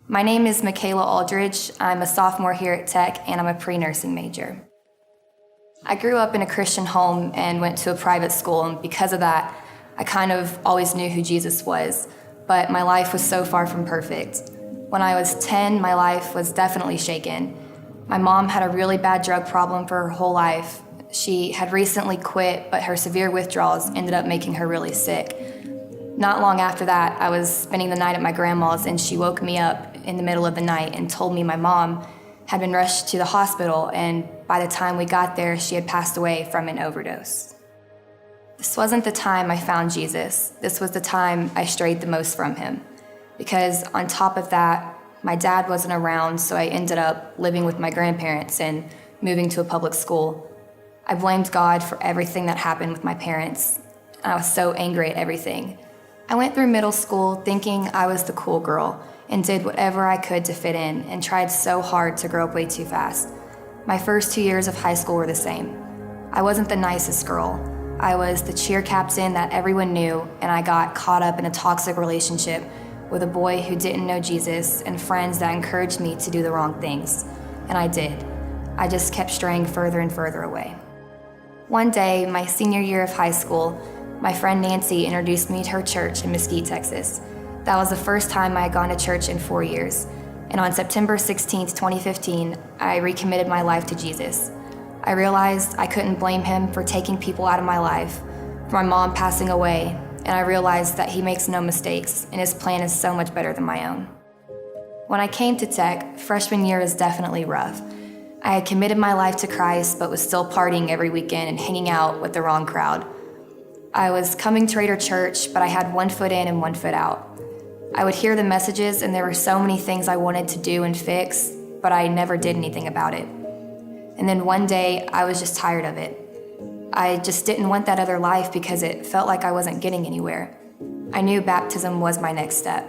My name is Makayla Aldridge. I'm a sophomore here at Tech, and I'm a pre-nursing major. I grew up in a Christian home and went to a private school, and because of that, I kind of always knew who Jesus was, but my life was so far from perfect. When I was 10, my life was definitely shaken. My mom had a really bad drug problem for her whole life. She had recently quit, but her severe withdrawals ended up making her really sick. Not long after that, I was spending the night at my grandma's, and she woke me up in the middle of the night and told me my mom had been rushed to the hospital, and by the time we got there, she had passed away from an overdose. This wasn't the time I found Jesus. This was the time I strayed the most from him. Because on top of that, my dad wasn't around, so I ended up living with my grandparents and moving to a public school. I blamed God for everything that happened with my parents. I was so angry at everything. I went through middle school thinking I was the cool girl and did whatever I could to fit in and tried so hard to grow up way too fast. My first 2 years of high school were the same. I wasn't the nicest girl. I was the cheer captain that everyone knew, and I got caught up in a toxic relationship with a boy who didn't know Jesus and friends that encouraged me to do the wrong things. And I did. I just kept straying further and further away. One day, my senior year of high school, my friend Nancy introduced me to her church in Mesquite, Texas. That was the first time I had gone to church in 4 years. And on September 16th, 2015, I recommitted my life to Jesus. I realized I couldn't blame him for taking people out of my life, for my mom passing away, and I realized that he makes no mistakes, and his plan is so much better than my own. When I came to Tech, freshman year was definitely rough. I had committed my life to Christ, but was still partying every weekend and hanging out with the wrong crowd. I was coming to Raider Church, but I had one foot in and one foot out. I would hear the messages, and there were so many things I wanted to do and fix, but I never did anything about it. And then one day, I was just tired of it. I just didn't want that other life because it felt like I wasn't getting anywhere. I knew baptism was my next step.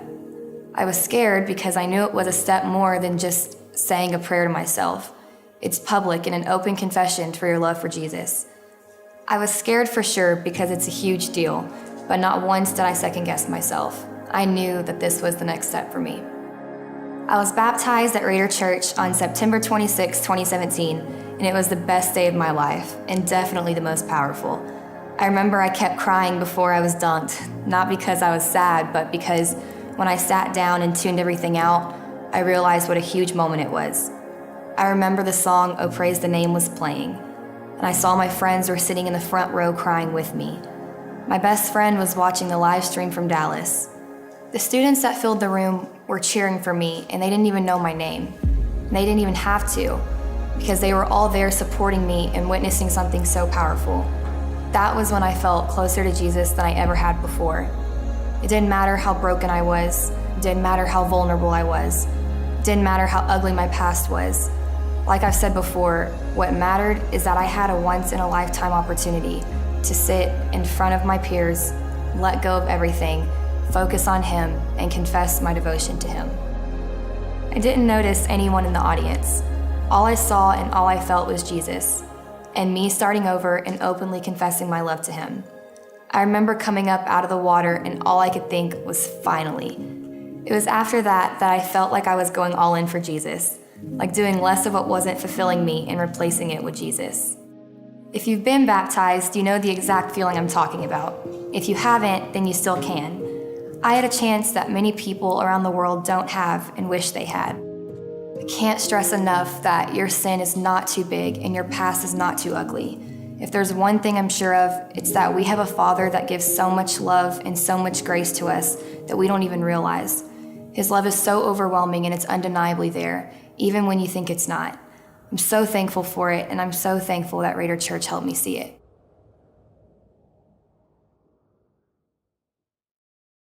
I was scared because I knew it was a step more than just saying a prayer to myself. It's public and an open confession for your love for Jesus. I was scared for sure because it's a huge deal, but not once did I second guess myself. I knew that this was the next step for me. I was baptized at Raider Church on September 26, 2017, and it was the best day of my life, and definitely the most powerful. I remember I kept crying before I was dunked, not because I was sad, but because when I sat down and tuned everything out, I realized what a huge moment it was. I remember the song, "Oh Praise the Name," was playing, and I saw my friends were sitting in the front row crying with me. My best friend was watching the live stream from Dallas. The students that filled the room were cheering for me, and they didn't even know my name. And they didn't even have to, because they were all there supporting me and witnessing something so powerful. That was when I felt closer to Jesus than I ever had before. It didn't matter how broken I was. It didn't matter how vulnerable I was. It didn't matter how ugly my past was. Like I've said before, what mattered is that I had a once-in-a-lifetime opportunity to sit in front of my peers, let go of everything, focus on him, and confess my devotion to him. I didn't notice anyone in the audience. All I saw and all I felt was Jesus, and me starting over and openly confessing my love to him. I remember coming up out of the water, and all I could think was finally. It was after that I felt like I was going all in for Jesus, like doing less of what wasn't fulfilling me and replacing it with Jesus. If you've been baptized, you know the exact feeling I'm talking about. If you haven't, then you still can. I had a chance that many people around the world don't have and wish they had. I can't stress enough that your sin is not too big and your past is not too ugly. If there's one thing I'm sure of, it's that we have a Father that gives so much love and so much grace to us that we don't even realize. His love is so overwhelming and it's undeniably there, even when you think it's not. I'm so thankful for it, and I'm so thankful that Raider Church helped me see it.